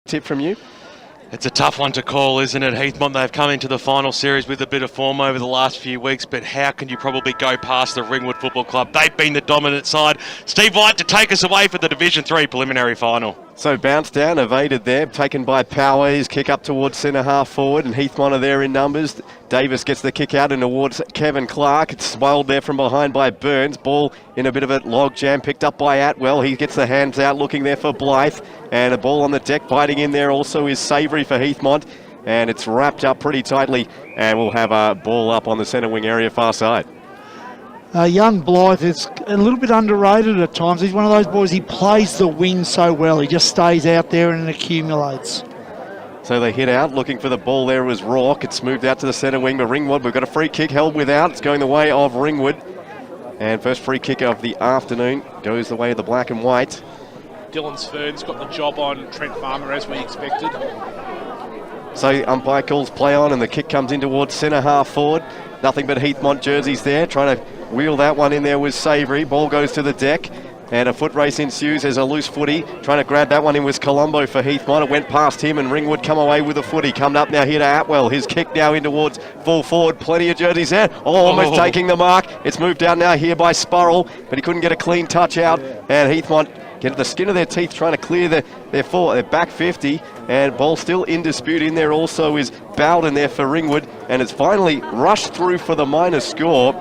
tip from you? It's a tough one to call, isn't it, Heathmont? They've come into the final series with a bit of form over the last few weeks, but how can you probably go past the Ringwood Football Club? They've been the dominant side. Steve White to take us away for the Division 3 preliminary final. So bounce down, evaded there, taken by Power. His kick up towards centre half forward, and Heathmont are there in numbers. Davis gets the kick out and towards Kevin Clark. It's swelled there from behind by Burns. Ball in a bit of a log jam, picked up by Atwell. He gets the hands out, looking there for Blythe. And a ball on the deck, biting in there also is Savoury for Heathmont. And it's wrapped up pretty tightly, and we'll have a ball up on the centre wing area far side. Young Blythe is a little bit underrated at times. He's one of those boys, he plays the wing so well. He just stays out there and accumulates. So they hit out, looking for the ball. There was Rourke. It's moved out to the centre wing, but Ringwood, we've got a free kick held without. It's going the way of Ringwood. And first free kick of the afternoon goes the way of the black and white. Dylan Svern's got the job on Trent Farmer, as we expected. So umpire calls play on, and the kick comes in towards centre half forward. Nothing but Heathmont jerseys there. Trying to wheel that one in there was Savoury. Ball goes to the deck, and a foot race ensues. There's a loose footy. Trying to grab that one in was Colombo for Heathmont. It went past him, and Ringwood come away with a footy. Coming up now here to Atwell. His kick now in towards full forward. Plenty of jerseys there. Almost taking the mark. It's moved down now here by Spurrell, but he couldn't get a clean touch out. And Heathmont get the skin of their teeth trying to clear their back 50, and ball still in dispute. In there also is Bowden there for Ringwood, and it's finally rushed through for the minor score.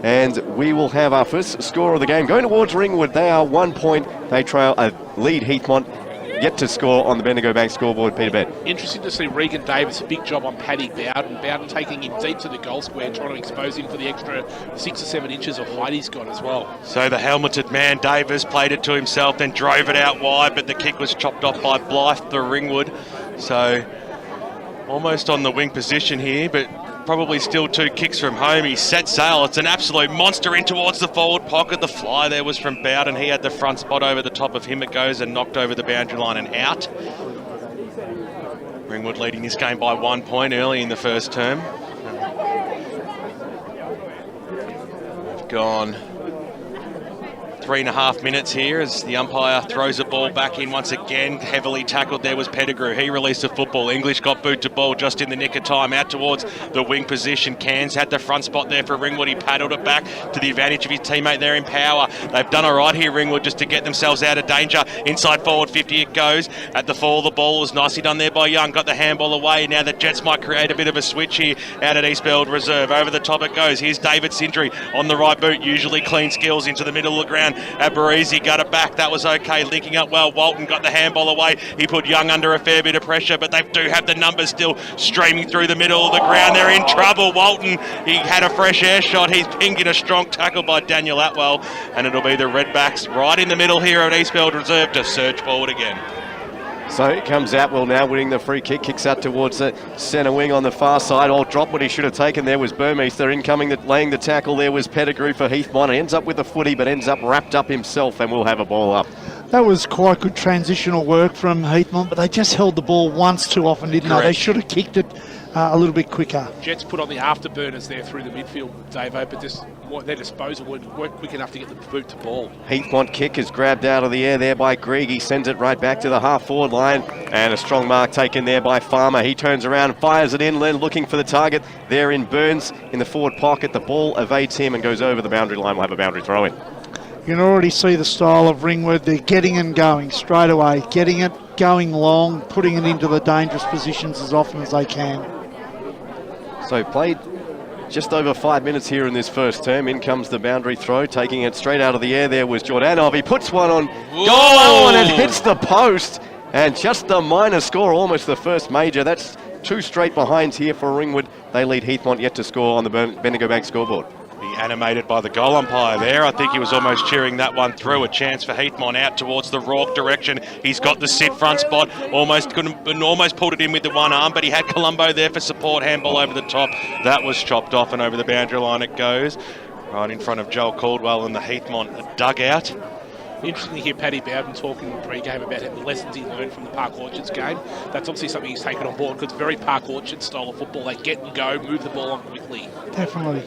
And we will have our first score of the game going towards Ringwood. They are 1 point. They trail lead Heathmont. Yet to score on the Bendigo Bank scoreboard, Peter Bett. Interesting to see Regan Davis, a big job on Paddy Bowden. Bowden taking him deep to the goal square, trying to expose him for the extra 6 or 7 inches of height he's got as well. So the helmeted man, Davis, played it to himself, then drove it out wide, but the kick was chopped off by Blythe for Ringwood. So almost on the wing position here, but probably still 2 kicks from home. He set sail. It's an absolute monster in towards the forward pocket. The fly there was from Bowden. He had the front spot over the top of him. It goes and knocked over the boundary line and out. Ringwood leading this game by 1 point early in the first term. We've gone 3.5 minutes here as the umpire throws the ball back in once again. Heavily tackled there was Pettigrew. He released the football. English got boot to ball just in the nick of time. Out towards the wing position. Cairns had the front spot there for Ringwood. He paddled it back to the advantage of his teammate there in Power. They've done all right here, Ringwood, just to get themselves out of danger. Inside forward 50 it goes. At the fall, the ball was nicely done there by Young. Got the handball away. Now the Jets might create a bit of a switch here out at Eastfield Reserve. Over the top it goes. Here's David Sindri on the right boot. Usually clean skills into the middle of the ground. Barisi got it back. That was okay. Linking up well. Walton got the handball away. He put Young under a fair bit of pressure, but they do have the numbers still streaming through the middle of the ground. They're in trouble. Walton, he had a fresh air shot. He's pinged in a strong tackle by Daniel Atwell, and it'll be the Redbacks right in the middle here at Eastfield Reserve to surge forward again. So it comes Atwell now winning the free kick, kicks out towards the centre wing on the far side. All drop what he should have taken there was Burmeister. Incoming, laying the tackle there was Pettigrew for Heathmont. Ends up with the footy, but ends up wrapped up himself, and we'll have a ball up. That was quite good transitional work from Heathmont, but they just held the ball once too often, didn't they? They should have kicked it a little bit quicker. Jets put on the afterburners there through the midfield, Davo, but just their disposal weren't quick enough to get the boot to ball. Heathmont kick is grabbed out of the air there by Greg. He sends it right back to the half-forward line, and a strong mark taken there by Farmer. He turns around, fires it in, looking for the target there in Burns in the forward pocket. The ball evades him and goes over the boundary line. We'll have a boundary throw in. You can already see the style of Ringwood. They're getting and going straight away, getting it, going long, putting it into the dangerous positions as often as they can. So played just over 5 minutes here in this first term. In comes the boundary throw, taking it straight out of the air. There was Jordanov. He puts one on goal and it hits the post. And just the minor score, almost the first major. That's 2 straight behinds here for Ringwood. They lead Heathmont yet to score on the Bendigo Bank scoreboard. Be animated by the goal umpire there. I think he was almost cheering that one through. A chance for Heathmont out towards the Rourke direction. He's got the sit front spot. Almost pulled it in with the one arm, but he had Colombo there for support. Handball over the top. That was chopped off, and over the boundary line it goes. Right in front of Joel Caldwell in the Heathmont dugout. Interesting to hear Paddy Bowden talking in pre-game about the lessons he learned from the Park Orchards game. That's obviously something he's taken on board because it's very Park Orchard style of football. They get and go, move the ball on quickly. Definitely.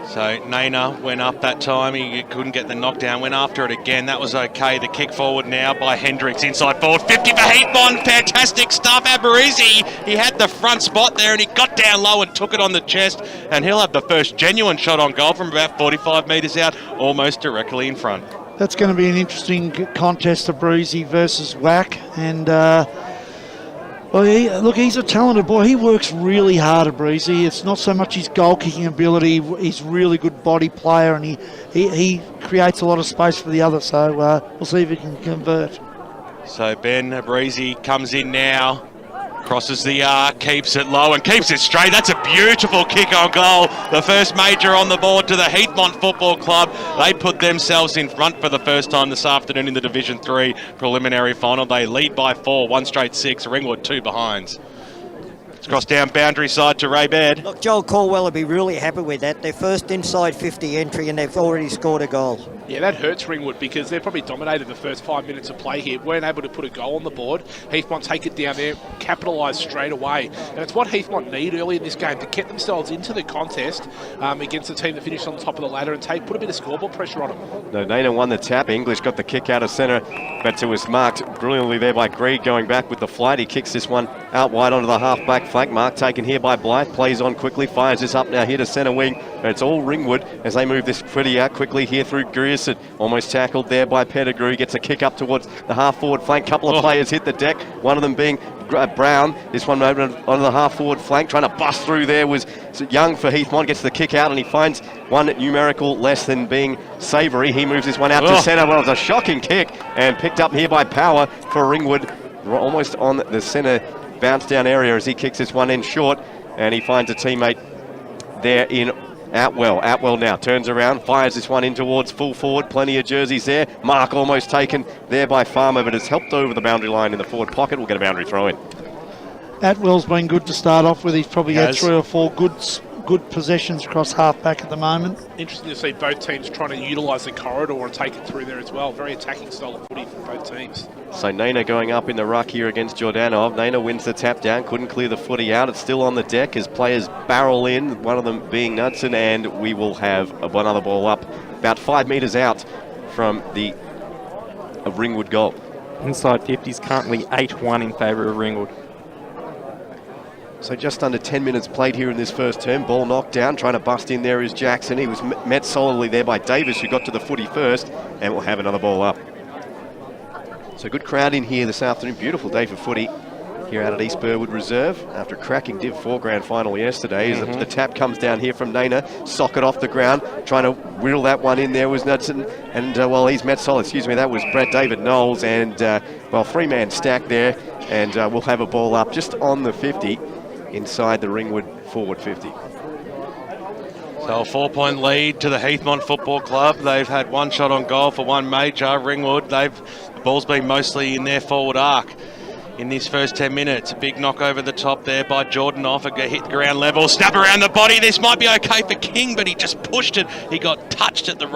So Nana went up that time. He couldn't get the knockdown. Went after it again. That was okay. The kick forward now by Hendricks. Inside forward. 50 for Heathmont. Fantastic stuff. Aberisi. He had the front spot there and he got down low and took it on the chest. And he'll have the first genuine shot on goal from about 45 metres out, almost directly in front. That's going to be an interesting contest, Aberisi versus Whack. And well, look, he's a talented boy. He works really hard, Aberisi. It's not so much his goal-kicking ability. He's a really good body player, and he creates a lot of space for the other. So we'll see if he can convert. So Ben Aberisi comes in now. Crosses the arc, keeps it low and keeps it straight. That's a beautiful kick on goal. The first major on the board to the Heathmont Football Club. They put themselves in front for the first time this afternoon in the Division 3 preliminary final. They lead by 4, 1 straight 6. Ringwood 2 behinds. It's crossed down boundary side to Ray Baird. Look, Joel Caldwell will be really happy with that. Their first inside 50 entry and they've already scored a goal. Yeah, that hurts Ringwood because they've probably dominated the first 5 minutes of play here. Weren't able to put a goal on the board. Heathmont take it down there, capitalise straight away. And it's what Heathmont need early in this game to get themselves into the contest against the team that finished on top of the ladder and put a bit of scoreboard pressure on them. No, Nana won the tap. English got the kick out of centre, but it was marked brilliantly there by Greig going back with the flight. He kicks this one out wide onto the half-back flank. Mark taken here by Blythe, plays on quickly, fires this up now here to centre wing. And it's all Ringwood as they move this pretty out quickly here through Grierson. Almost tackled there by Pettigrew. Gets a kick up towards the half-forward flank. Couple of players hit the deck, one of them being Brown. This one over on the half-forward flank, trying to bust through there was Young for Heathmont. Gets the kick out and he finds one numerical less than being savoury. He moves this one out to centre. Well, it was a shocking kick and picked up here by Power for Ringwood. Almost on the centre bounce down area as he kicks this one in short, and he finds a teammate there in Atwell. Atwell now turns around, fires this one in towards full forward. Plenty of jerseys there. Mark almost taken there by Farmer, but has helped over the boundary line in the forward pocket. We'll get a boundary throw in. Atwell's been good to start off with. He's probably had 3 or 4 good possessions across half-back at the moment. Interesting to see both teams trying to utilise the corridor and take it through there as well. Very attacking style of footy from both teams. So Nana going up in the ruck here against Jordanov. Nana wins the tap down, couldn't clear the footy out. It's still on the deck as players barrel in, one of them being Knudsen, and we will have one other ball up about 5 metres out from the Ringwood goal. Inside 50 is currently 8-1 in favour of Ringwood. So just under 10 minutes played here in this first term. Ball knocked down, trying to bust in there is Jackson. He was met solidly there by Davis, who got to the footy first, and we'll have another ball up. So good crowd in here this afternoon. Beautiful day for footy here out at East Burwood Reserve after a cracking Div 4 grand final yesterday. As the tap comes down here from Nana, socket off the ground, trying to whittle that one in there was Knudsen, and well, he's met solid, that was Brett David Knowles, and well, 3-man stack there, and we'll have a ball up just on the 50 inside the Ringwood forward 50. So a 4-point lead to the Heathmont Football Club. They've had 1 shot on goal for 1 major. Ringwood, the ball's been mostly in their forward arc in this first 10 minutes. A big knock over the top there by Jordan off. It hit the ground level, snap around the body. This might be okay for King, but he just pushed it. He got touched at the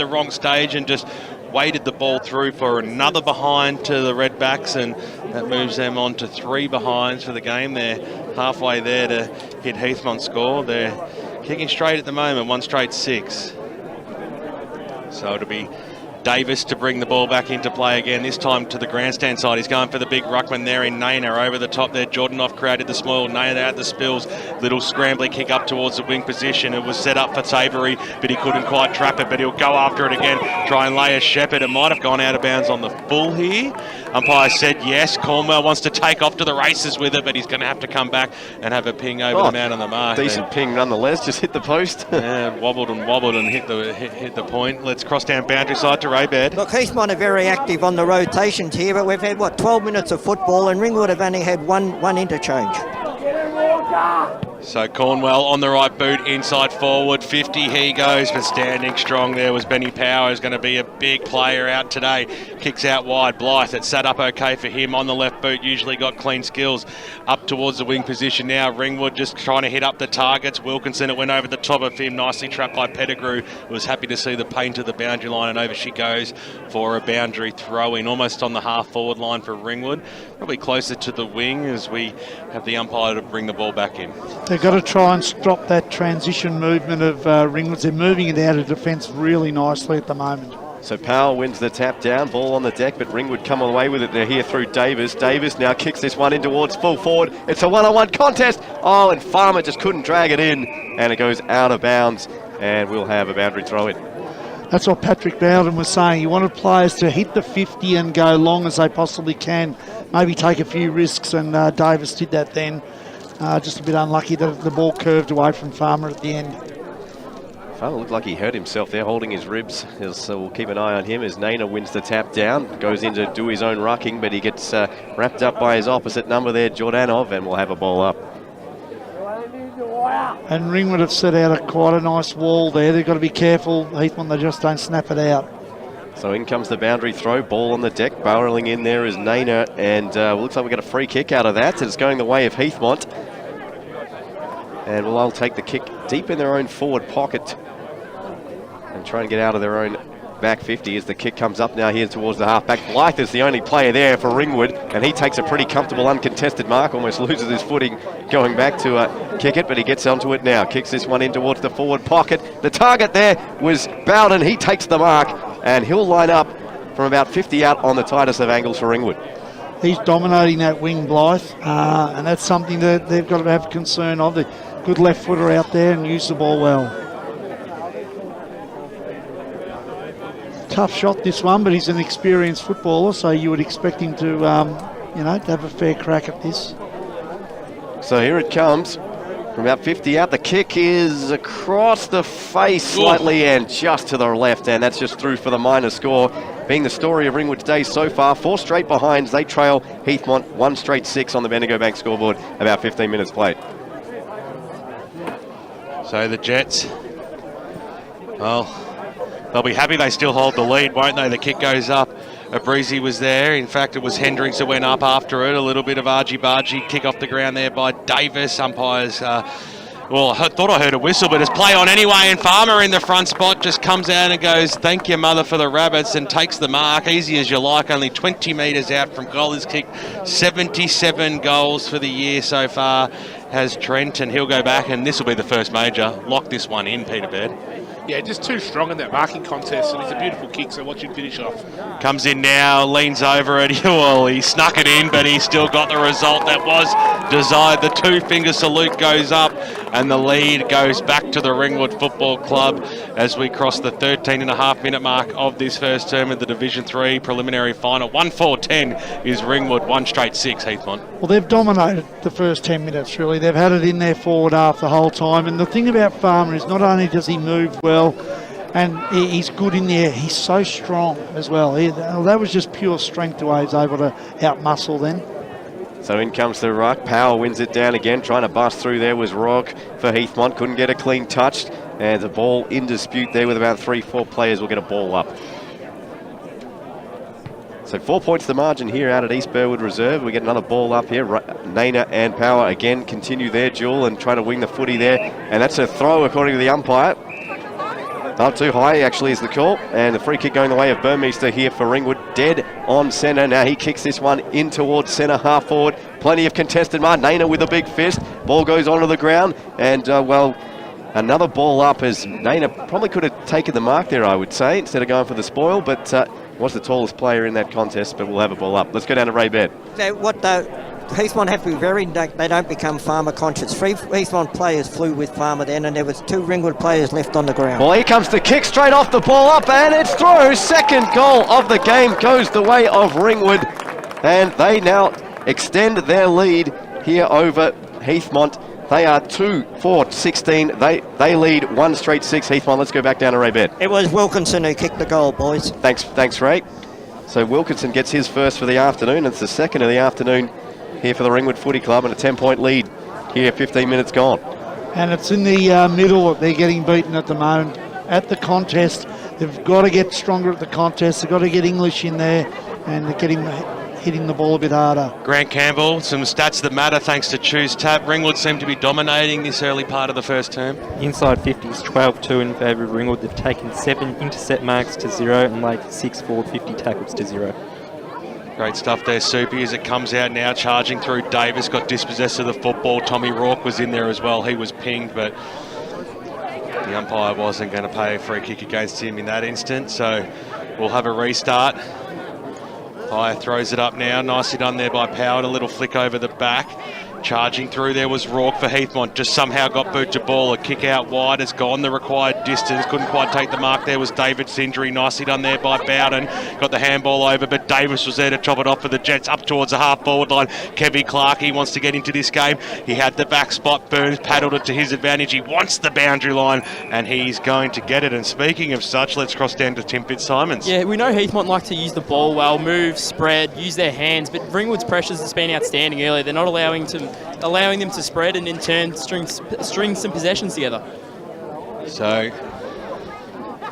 wrong stage and just weighted the ball through for another behind to the Redbacks, and that moves them on to 3 behinds for the game. They're halfway there to hit Heathmont's score. They're kicking straight at the moment, 1 straight 6. So it'll be Davis to bring the ball back into play again, this time to the grandstand side. He's going for the big ruckman there in Nana. Over the top there, Jordanoff created the small. Nana out the spills. Little scrambly kick up towards the wing position. It was set up for Savory, but he couldn't quite trap it, but he'll go after it again. Try and lay a shepherd. It might have gone out of bounds on the full here. Umpire said yes. Cornwell wants to take off to the races with it, but he's going to have to come back and have a ping over the man on the mark. Decent ping nonetheless, just hit the post. Yeah, wobbled and hit the point. Let's cross down boundary side to Ray Baird. Look, Heathmont are very active on the rotations here, but we've had, 12 minutes of football, and Ringwood have only had one interchange. So Cornwell on the right boot, inside forward, 50 he goes, but standing strong there was Benny Power, who's going to be a big player out today. Kicks out wide, Blythe, it sat up okay for him on the left boot, usually got clean skills. Up towards the wing position now, Ringwood just trying to hit up the targets. Wilkinson, it went over the top of him, nicely trapped by Pettigrew, was happy to see the paint to the boundary line, and over she goes for a boundary throw in, almost on the half forward line for Ringwood. Probably closer to the wing as we have the umpire to bring the ball back in. They've got to try and stop that transition movement of Ringwood. They're moving it out of defence really nicely at the moment. So Powell wins the tap down, ball on the deck, but Ringwood come away with it. They're here through Davis. Davis now kicks this one in towards full forward. It's a one-on-one contest. Oh, and Farmer just couldn't drag it in, and it goes out of bounds, and we'll have a boundary throw in. That's what Patrick Bowden was saying. He wanted players to hit the 50 and go long as they possibly can. Maybe take a few risks, and Davis did that then. Just a bit unlucky that the ball curved away from Farmer at the end. Farmer looked like he hurt himself there, holding his ribs. So we'll keep an eye on him as Naina wins the tap down. Goes in to do his own rucking, but he gets wrapped up by his opposite number there, Jordanov, and we'll have a ball up. And Ringwood have set out quite a nice wall there. They've got to be careful, Heathmont, they just don't snap it out. So in comes the boundary throw, ball on the deck, barreling in there is Naina, and looks like we got a free kick out of that. It's going the way of Heathmont. And I'll take the kick deep in their own forward pocket and try and get out of their own back 50 as the kick comes up now here towards the halfback. Blythe is the only player there for Ringwood, and he takes a pretty comfortable uncontested mark, almost loses his footing going back to kick it, but he gets onto it now. Kicks this one in towards the forward pocket. The target there was Bowden. He takes the mark, and he'll line up from about 50 out on the tightest of angles for Ringwood. He's dominating that wing, Blythe, and that's something that they've got to have concern of. The good left footer out there and use the ball well. Tough shot this one, but he's an experienced footballer, so you would expect him to, to have a fair crack at this. So here it comes from about 50 out. The kick is across the face slightly and just to the left, and that's just through for the minor score. Being the story of Ringwood's day so far, 4 straight behinds. They trail Heathmont 1 straight 6 on the Bendigo Bank scoreboard. About 15 minutes played. So the Jets, well, they'll be happy they still hold the lead, won't they? The kick goes up. Breezy was there. In fact, it was Hendricks that went up after it. A little bit of argy-bargy kick off the ground there by Davis. Umpires, well, I thought I heard a whistle, but it's play on anyway. And Farmer in the front spot just comes out and goes, "Thank you, mother, for the rabbits," and takes the mark. Easy as you like, only 20 metres out from goal. He's kicked 77 goals for the year so far, has Trent, and he'll go back, and this will be the first major. Lock this one in, Peter Baird. Yeah, just too strong in that marking contest, and it's a beautiful kick, so watch him finish off. Comes in now, leans over it. Well, he snuck it in, but he still got the result that was desired. The 2-finger salute goes up, and the lead goes back to the Ringwood Football Club as we cross the 13.5-minute mark of this first term of the Division 3 preliminary final. 1-4-10 is Ringwood, 1 straight 6, Heathmont. Well, they've dominated the first 10 minutes, really. They've had it in their forward half the whole time, and the thing about Farmer is not only does he move well, and he's good in there, he's so strong as well. That was just pure strength the way he was able to out-muscle then. So in comes the ruck. Powell wins it down again. Trying to bust through there was Rock for Heathmont. Couldn't get a clean touch. And the ball in dispute there with about 3-4 players will get a ball up. So 4 points the margin here out at East Burwood Reserve. We get another ball up here. Naina and Power again continue their duel and trying to wing the footy there. And that's a throw according to the umpire. Not too high, actually, is the call. And the free kick going the way of Burmeister here for Ringwood. Dead on centre. Now he kicks this one in towards centre, half forward. Plenty of contested mark. Naina with a big fist. Ball goes onto the ground. And, another ball up as Naina probably could have taken the mark there, I would say, instead of going for the spoil. But was the tallest player in that contest, but we'll have a ball up. Let's go down to Ray Baird. Heathmont have to be very, they don't become Farmer conscious. 3 Heathmont players flew with Farmer then, and there was 2 Ringwood players left on the ground. Well, here comes the kick straight off the ball up, and it's through. Second goal of the game goes the way of Ringwood, and they now extend their lead here over Heathmont. They are 2-4-16. They lead 1 straight 6. Heathmont, let's go back down to Ray Baird. It was Wilkinson who kicked the goal, boys. Thanks, Ray. So Wilkinson gets his first for the afternoon. It's the second of the afternoon here for the Ringwood Footy Club, and a 10-point lead here, 15 minutes gone. And it's in the middle that they're getting beaten at the moment. At the contest, they've got to get stronger at the contest. They've got to get English in there and hitting the ball a bit harder. Grant Campbell, some stats that matter thanks to Choose Tap. Ringwood seem to be dominating this early part of the first term. Inside 50s, 12-2 in favour of Ringwood. They've taken 7 intercept marks to 0 and laid 6 forward 50 tackles to 0. Great stuff there, Soupy, as it comes out now, charging through. Davis got dispossessed of the football. Tommy Rourke was in there as well. He was pinged, but the umpire wasn't going to pay a free kick against him in that instance, so we'll have a restart. Pye throws it up now. Nicely done there by Powell. A little flick over the back. Charging through there was Rourke for Heathmont. Just somehow got boot to ball. A kick out wide has gone the required distance. Couldn't quite take the mark. There was David's injury. Nicely done there by Bowden. Got the handball over, but Davis was there to chop it off for the Jets up towards the half-forward line. Kevy Clark, he wants to get into this game. He had the back spot. Burns paddled it to his advantage. He wants the boundary line, and he's going to get it. And speaking of such, let's cross down to Tim Fitzsimons. Yeah, we know Heathmont like to use the ball well, move, spread, use their hands, but Ringwood's pressures has been outstanding earlier. They're not allowing them to spread and in turn string some possessions together. So,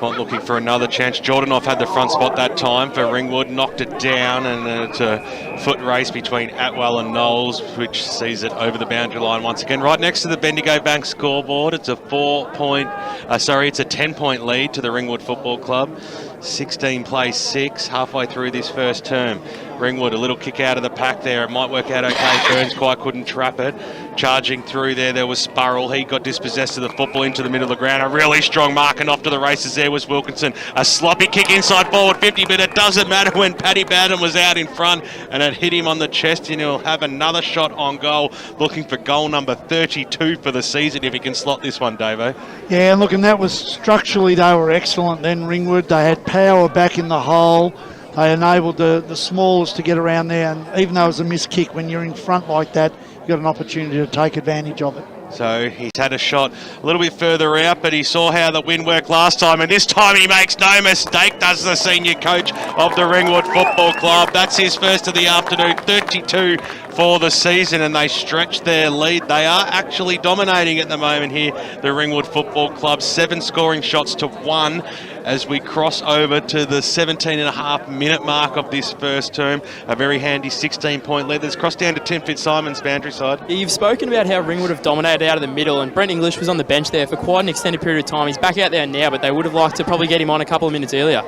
not looking for another chance. Jordanoff had the front spot that time for Ringwood, knocked it down, and it's a foot race between Atwell and Knowles, which sees it over the boundary line once again. Right next to the Bendigo Bank scoreboard, it's a 10-point lead to the Ringwood Football Club. 16 plays 6, halfway through this first term. Ringwood, a little kick out of the pack there. It might work out okay. Burns quite couldn't trap it. Charging through there was Sparrow. He got dispossessed of the football into the middle of the ground. A really strong mark, and off to the races there was Wilkinson. A sloppy kick inside forward 50, but it doesn't matter when Paddy Bowden was out in front, and it hit him on the chest, and he'll have another shot on goal, looking for goal number 32 for the season if he can slot this one, Davo. Yeah, look, and that was structurally they were excellent then, Ringwood. They had power back in the hole. They enabled the smallers to get around there, and even though it was a missed kick, when you're in front like that, you've got an opportunity to take advantage of it. So he's had a shot a little bit further out, but he saw how the wind worked last time, and this time he makes no mistake, does the senior coach of the Ringwood Football Club. That's his first of the afternoon, 32 for the season, and they stretch their lead. They are actually dominating at the moment here, the Ringwood Football Club. 7 scoring shots to 1 as we cross over to the 17.5-minute mark of this first term. A very handy 16-point lead. Let's cross down to Tim Fitzsimons' boundary side. Yeah, you've spoken about how Ringwood have dominated out of the middle, and Brent English was on the bench there for quite an extended period of time. He's back out there now, but they would have liked to probably get him on a couple of minutes earlier.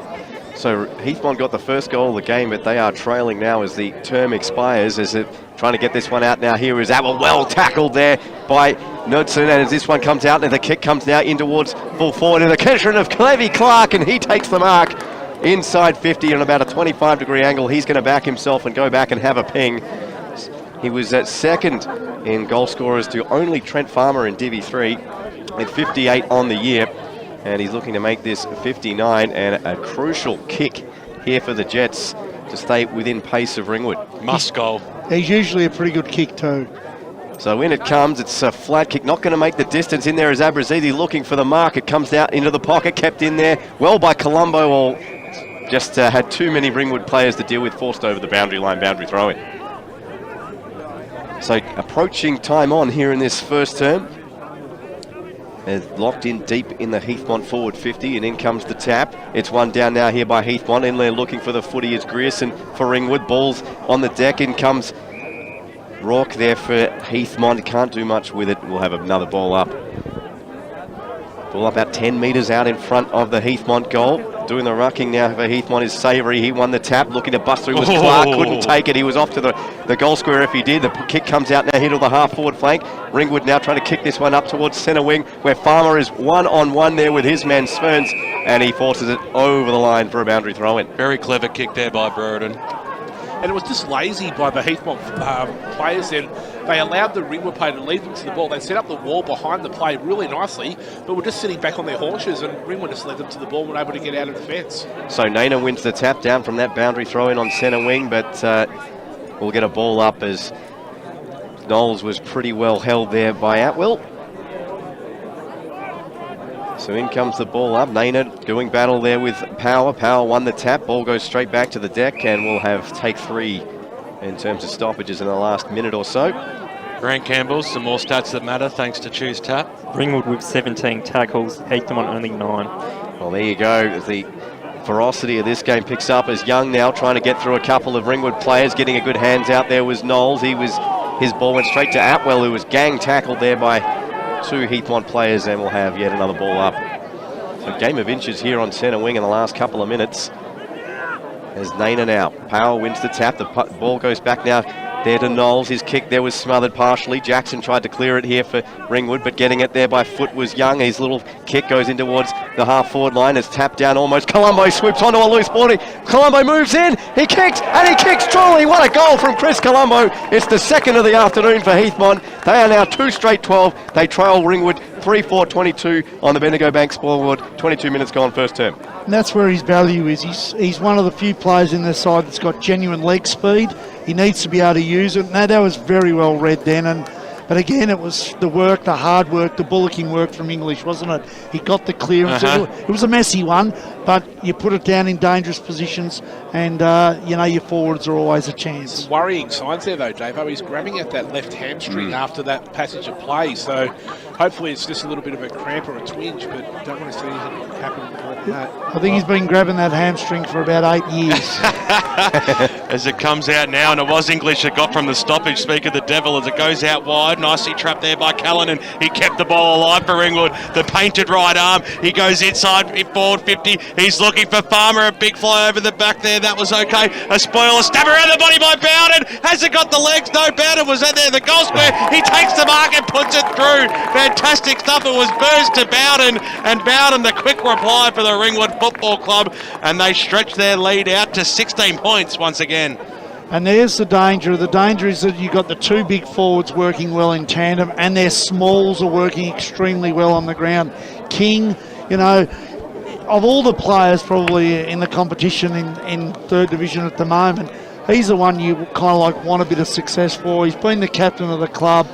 So Heathmont got the first goal of the game, but they are trailing now as the term expires, as it trying to get this one out now. Here is Atwell, well tackled there by Knudsen, and as this one comes out, and the kick comes now in towards full forward, and the catcher of Clevy Clark, and he takes the mark inside 50 on about a 25-degree angle. He's going to back himself and go back and have a ping. He was at second in goal scorers to only Trent Farmer in Div3 with 58 on the year. And he's looking to make this 59, and a crucial kick here for the Jets to stay within pace of Ringwood. Must goal. He's usually a pretty good kick too. So in it comes, it's a flat kick, not going to make the distance. In there is Abrazizi looking for the mark. It comes out into the pocket, kept in there well by Colombo, or just had too many Ringwood players to deal with, forced over the boundary line, boundary throw-in. So approaching time on here in this first term. Locked in deep in the Heathmont forward 50, and in comes the tap. It's one down now here by Heathmont. In there looking for the footy is Grierson for Ringwood. Ball's on the deck. In comes Rourke there for Heathmont. Can't do much with it. We'll have another ball up. Ball up about 10 metres out in front of the Heathmont goal. Doing the rucking now for Heathmont is Savoury. He won the tap. Looking to bust through was Clark. Couldn't take it. He was off to the goal square if he did. The kick comes out now here to the half-forward flank. Ringwood now trying to kick this one up towards centre wing, where Farmer is one-on-one there with his man Sperns, and he forces it over the line for a boundary throw-in. Very clever kick there by Burden. And it was just lazy by the Heathmont players then. They allowed the Ringwood player to lead them to the ball. They set up the wall behind the play really nicely, but were just sitting back on their haunches, and Ringwood just led them to the ball and were able to get out of defence. So Nana wins the tap down from that boundary throw-in on centre wing, but we'll get a ball up as Knowles was pretty well held there by Atwell. So in comes the ball up. Nana doing battle there with Power. Power won the tap. Ball goes straight back to the deck, and we'll have take 3 in terms of stoppages in the last minute or so. Grant Campbell, some more stats that matter thanks to Choose Tap. Ringwood with 17 tackles, Heathmont only 9. Well, there you go. The ferocity of this game picks up as Young now trying to get through a couple of Ringwood players. Getting a good hands out there was Knowles. His ball went straight to Atwell, who was gang tackled there by 2 Heathmont players, and we'll have yet another ball up. So game of inches here on centre wing in the last couple of minutes. There's Naina now. Powell wins the tap. The ball goes back now there to Knowles. His kick there was smothered partially. Jackson tried to clear it here for Ringwood, but getting it there by foot was Young. His little kick goes in towards the half-forward line. It's tapped down almost. Colombo swoops onto a loose ball. Colombo moves in. He kicks, and he kicks truly. What a goal from Chris Colombo. It's the second of the afternoon for Heathmont. They are now 2 straight 12. They trail Ringwood 3-4-22 on the Bendigo Bank scoreboard. 22 minutes gone first term. And that's where his value is. He's one of the few players in their side that's got genuine leg speed. He needs to be able to use it. Now, that was very well read then. But again, it was the work, the hard work, the bullocking work from English, wasn't it? He got the clearance. It was a messy one, but you put it down in dangerous positions, and your forwards are always a chance. Some worrying signs there, though, Dave. He's grabbing at that left hamstring after that passage of play, so hopefully it's just a little bit of a cramp or a twinge, but don't want to see anything happen like that. I think he's been grabbing that hamstring for about 8 years. As it comes out now, and it was English that got from the stoppage, speak of the devil, as it goes out wide. Nicely trapped there by Callanan. He kept the ball alive for Ringwood. The painted right arm. He goes inside forward 50. He's looking for Farmer. A big fly over the back there. That was okay. A spoiler. Stab around the body by Bowden. Has it got the legs? No, Bowden was in there. The goal square. He takes the mark and puts it through. Fantastic stuff. It was burst to Bowden. And Bowden, the quick reply for the Ringwood Football Club. And they stretch their lead out to 16 points once again. And there's the danger. The danger is that you've got the two big forwards working well in tandem, and their smalls are working extremely well on the ground. King, of all the players probably in the competition in third division at the moment, he's the one you kind of like want a bit of success for. He's been the captain of the club.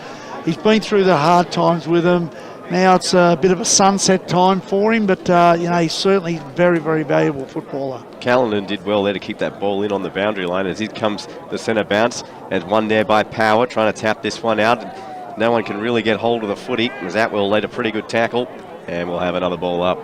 He's been through the hard times with them. Now it's a bit of a sunset time for him, but he's certainly a very, very valuable footballer. Callanan did well there to keep that ball in on the boundary line as it comes the centre bounce. There's one there by Power trying to tap this one out. No one can really get hold of the footy as Atwell laid a pretty good tackle, and we'll have another ball up.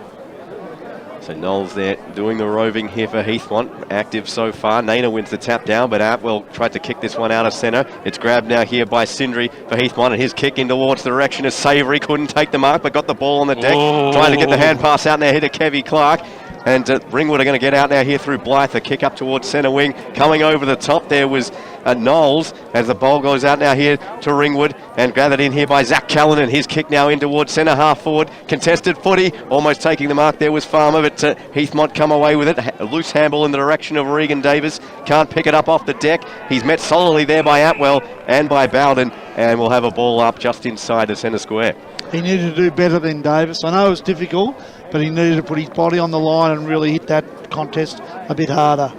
So Knowles there doing the roving here for Heathmont, active so far. Naina wins the tap down, but Atwell tried to kick this one out of centre. It's grabbed now here by Sindri for Heathmont, and his kick in towards the direction of Savoury. Couldn't take the mark, but got the ball on the deck. Trying to get the hand pass out now here to Kevy Clark. And Ringwood are going to get out now here through Blythe. A kick up towards centre wing. Coming over the top there was Knowles as the ball goes out now here to Ringwood and gathered in here by Zach Callanan. His kick now in towards centre half forward. Contested footy. Almost taking the mark there was Farmer, but Heathmont come away with it. A loose handball in the direction of Regan Davis. Can't pick it up off the deck. He's met solidly there by Atwell and by Bowden, and we'll have a ball up just inside the centre square. He needed to do better than Davis. I know it was difficult, but he needed to put his body on the line and really hit that contest a bit harder.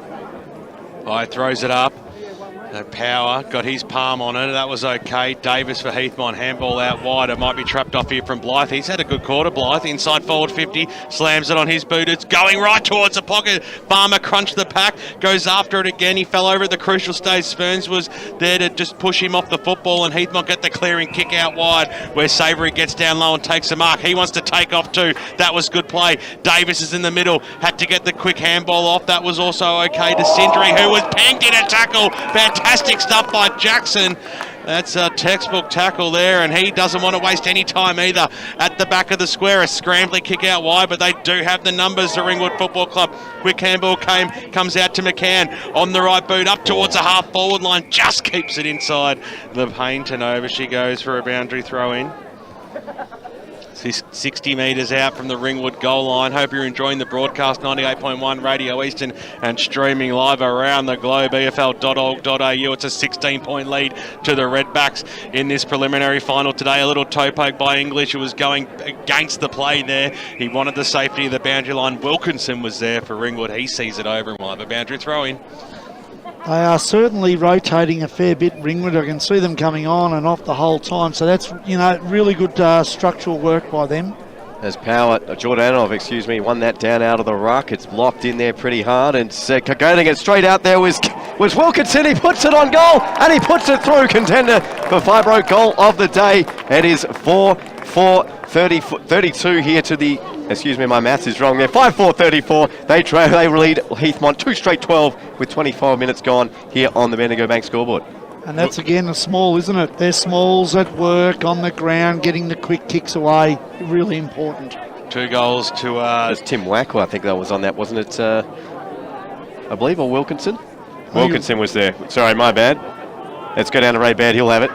Throws it up. Power got his palm on it. That was okay. Davis for Heathmont. Handball out wide. It might be trapped off here from Blythe. He's had a good quarter, Blythe. Inside forward 50. Slams it on his boot. It's going right towards the pocket. Farmer crunched the pack. Goes after it again. He fell over at the crucial stage. Spurns was there to just push him off the football, and Heathmont get the clearing kick out wide where Savoury gets down low and takes the mark. He wants to take off too. That was good play. Davis is in the middle. Had to get the quick handball off. That was also okay to Sindri, who was panged in a tackle. Fantastic stuff by Jackson. That's a textbook tackle there, and he doesn't want to waste any time either. At the back of the square, a scrambling kick out wide, but they do have the numbers, the Ringwood Football Club. Quick handball comes out to McCann on the right boot, up towards the half-forward line, just keeps it inside the paint, and over she goes for a boundary throw-in. 60 metres out from the Ringwood goal line. Hope you're enjoying the broadcast. 98.1 Radio Eastern and streaming live around the globe. EFL.org.au. It's a 16-point lead to the Redbacks in this preliminary final today. A little toe poke by English, who was going against the play there. He wanted the safety of the boundary line. Wilkinson was there for Ringwood. He sees it over and will have a boundary throw in. They are certainly rotating a fair bit, Ringwood. I can see them coming on and off the whole time. So that's, really good structural work by them. As Jordanov, won that down out of the ruck. It's locked in there pretty hard, and getting it straight out there was Wilkinson. He puts it on goal, and he puts it through. Contender for Fibro goal of the day. It is 4-4-32 here to the... my maths is wrong there. 5-4-34. They lead Heathmont 2 straight 12 with 25 minutes gone here on the Bendigo Bank scoreboard. And that's again a small, isn't it? They're smalls at work on the ground, getting the quick kicks away. Really important. 2 goals to... It was Tim Wackler, I think that was on that, wasn't it? I believe, or Wilkinson. Wilkinson was there. Sorry, my bad. Let's go down to Ray Baird. He'll have it.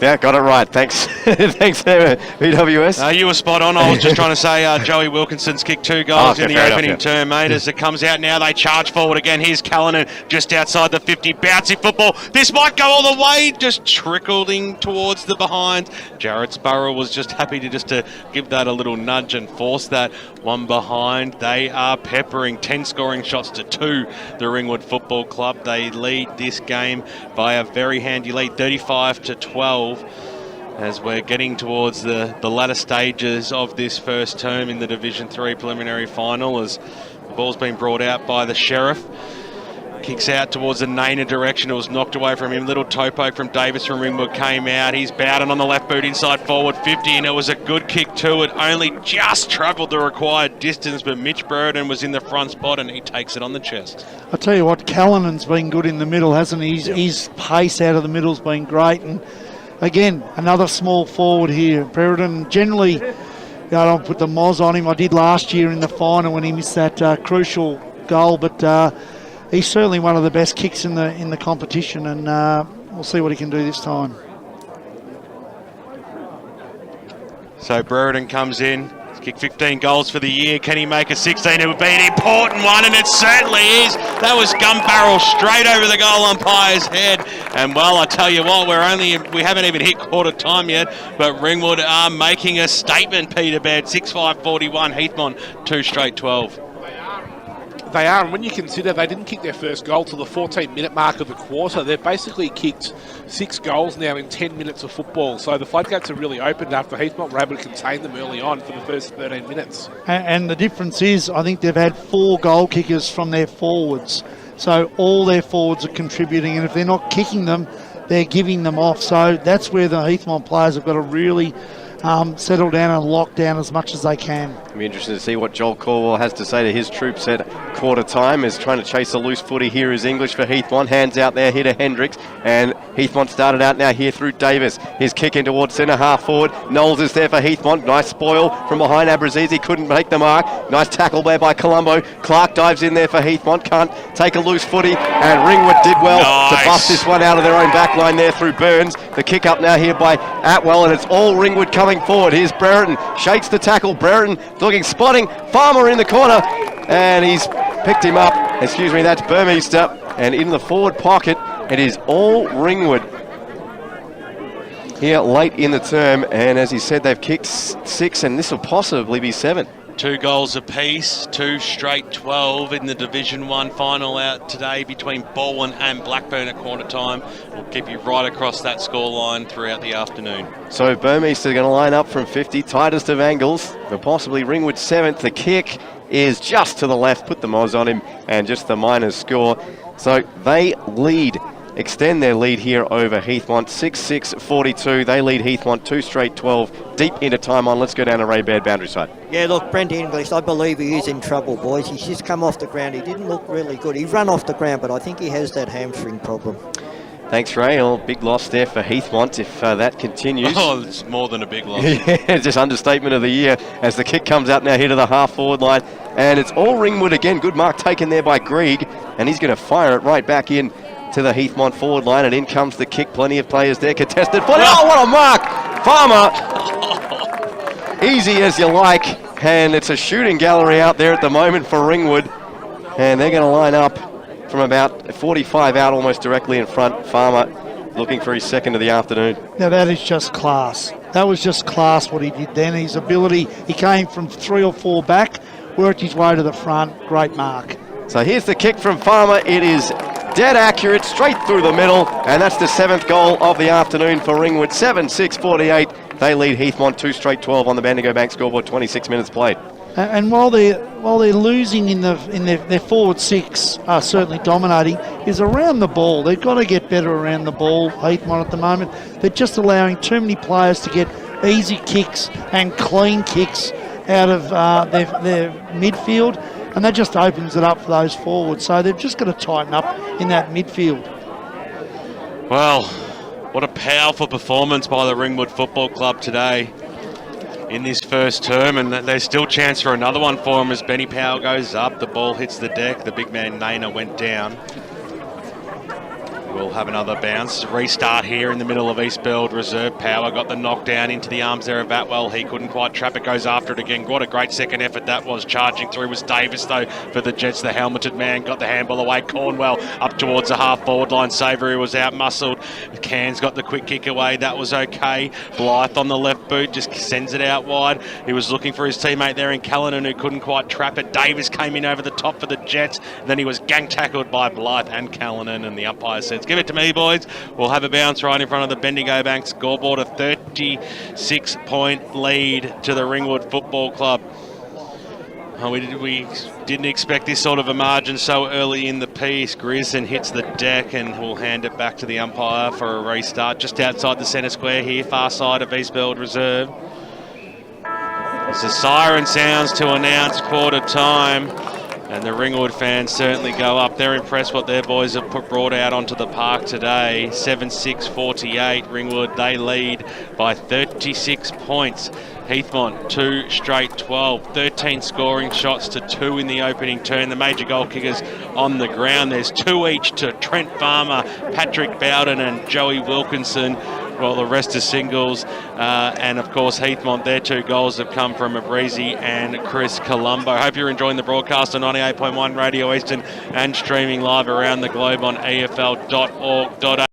Yeah, got it right. Thanks. Thanks, BWS. You were spot on. I was just trying to say Joey Wilkinson's kicked 2 goals in the opening term, mate. As it comes out now, they charge forward again. Here's Callanan just outside the 50. Bouncy football. This might go all the way. Just trickling towards the behind. Jared Sparrow was just happy to give that a little nudge and force that one behind. They are peppering 10 scoring shots to 2. The Ringwood Football Club. They lead this game by a very handy lead, 35-12. As we're getting towards the latter stages of this first term in the Division 3 preliminary final, as the ball's been brought out by the Sheriff. Kicks out towards the Nana direction. It was knocked away from him. Little topo from Davis from Ringwood came out. He's Bowden on the left boot inside forward 50, and it was a good kick too. It only just travelled the required distance, but Mitch Burden was in the front spot and he takes it on the chest. I tell you what, Callanan's been good in the middle, hasn't he? His pace out of the middle's been great, and again, another small forward here. Brereton generally, I don't put the moz on him. I did last year in the final when he missed that crucial goal, but he's certainly one of the best kicks in the competition, and we'll see what he can do this time. So Brereton comes in. He's kicked 15 goals for the year. Can he make a 16? It would be an important one, and it certainly is. That was gun barrel straight over the goal umpire's head. And well, I tell you what, we haven't even hit quarter time yet, but Ringwood are making a statement, Peter Baird. 6-5-41, Heathmont 2 straight 12. They are, and when you consider they didn't kick their first goal till the 14-minute mark of the quarter, they've basically kicked 6 goals now in 10 minutes of football. So the floodgates have really opened after Heathmont were able to contain them early on for the first 13 minutes. And the difference is, I think they've had 4 goal kickers from their forwards. So all their forwards are contributing, and if they're not kicking them, they're giving them off. So that's where the Heathmont players have got to really settle down and lock down as much as they can. It'll be interesting to see what Joel Corwell has to say to his troops at quarter time. Is trying to chase a loose footy here is English for Heathmont. Hands out there here to Hendricks, and Heathmont started out now here through Davis. His kick in towards centre half forward. Knowles is there for Heathmont. Nice spoil from behind Abrazizi. Couldn't make the mark. Nice tackle there by Colombo. Clark dives in there for Heathmont. Can't take a loose footy, and Ringwood did well to bust this one out of their own back line there through Burns. The kick up now here by Atwell, and it's all Ringwood coming forward. Here's Brereton, shakes the tackle. Brereton looking, spotting Farmer in the corner, and he's picked him up. Excuse me, that's Burmeister, and in the forward pocket, it is all Ringwood here late in the term, and as he said, they've kicked 6, and this will possibly be 7. 2 goals apiece, 2 straight 12 in the Division 1 final out today between Baldwin and Blackburn at quarter time. We'll keep you right across that scoreline throughout the afternoon. So Burmeister going to line up from 50, tightest of angles, but possibly Ringwood 7th. The kick is just to the left, put the moz on him, and just the minors score. So they extend their lead here over Heathmont, 6-6-42. They lead Heathmont 2 straight 12, deep into time on. Let's go down to Ray Baird boundary side. Yeah, look, Brent English, I believe he is in trouble, boys. He's just come off the ground. He didn't look really good. He ran off the ground, but I think he has that hamstring problem. Thanks, Ray. Oh, big loss there for Heathmont if that continues. Oh, it's more than a big loss. Yeah, just understatement of the year as the kick comes out now here to the half-forward line. And it's all Ringwood again. Good mark taken there by Grieg, and he's going to fire it right back in to the Heathmont forward line, and in comes the kick. Plenty of players there. Contested footy. Oh, what a mark! Farmer! Easy as you like. And it's a shooting gallery out there at the moment for Ringwood. And they're going to line up from about 45 out, almost directly in front. Farmer looking for his second of the afternoon. Now that is just class. That was just class what he did then. His ability, he came from 3 or 4 back, worked his way to the front. Great mark. So here's the kick from Farmer. It is dead accurate, straight through the middle, and that's the 7th goal of the afternoon for Ringwood. 7-6-48. They lead Heathmont 2 straight 12 on the Bendigo Bank scoreboard. 26 minutes played. And while they're losing in their forward 6 are certainly dominating, is around the ball. They've got to get better around the ball. Heathmont at the moment, they're just allowing too many players to get easy kicks and clean kicks out of their midfield, and that just opens it up for those forwards. So they've just got to tighten up in that midfield. Well, what a powerful performance by the Ringwood Football Club today. in this first term, and there's still chance for another one for him as Benny Powell goes up. The ball hits the deck. The big man Naina went down. We'll have another bounce. Restart here in the middle of Eastfield Reserve. Power got the knockdown into the arms there of Atwell. He couldn't quite trap it, goes after it again. What a great second effort that was. Charging through was Davis, though, for the Jets. The helmeted man got the handball away. Cornwell up towards the half-forward line. Savoury was out-muscled. Cairns got the quick kick away. That was okay. Blythe on the left boot just sends it out wide. He was looking for his teammate there in Callanan, who couldn't quite trap it. Davis came in over the top for the Jets. Then he was gang-tackled by Blythe and Callanan, and the umpire says, "Give it to me, boys." We'll have a bounce right in front of the Bendigo Bank scoreboard. A 36-point lead to the Ringwood Football Club. We didn't expect this sort of a margin so early in the piece. Grierson hits the deck, and we'll hand it back to the umpire for a restart just outside the centre square here, far side of Eastfield Reserve. As the siren sounds to announce quarter time. And the Ringwood fans certainly go up. They're impressed what their boys have brought out onto the park today. 7-6-48. Ringwood, they lead by 36 points. Heathmont, 2 straight 12. 13 scoring shots to 2 in the opening turn. The major goal kickers on the ground. There's 2 each to Trent Farmer, Patrick Bowden and Joey Wilkinson. Well, the rest are singles. And, of course, Heathmont, their 2 goals have come from Abrezi and Chris Colombo. Hope you're enjoying the broadcast on 98.1 Radio Eastern and streaming live around the globe on EFL.org.au.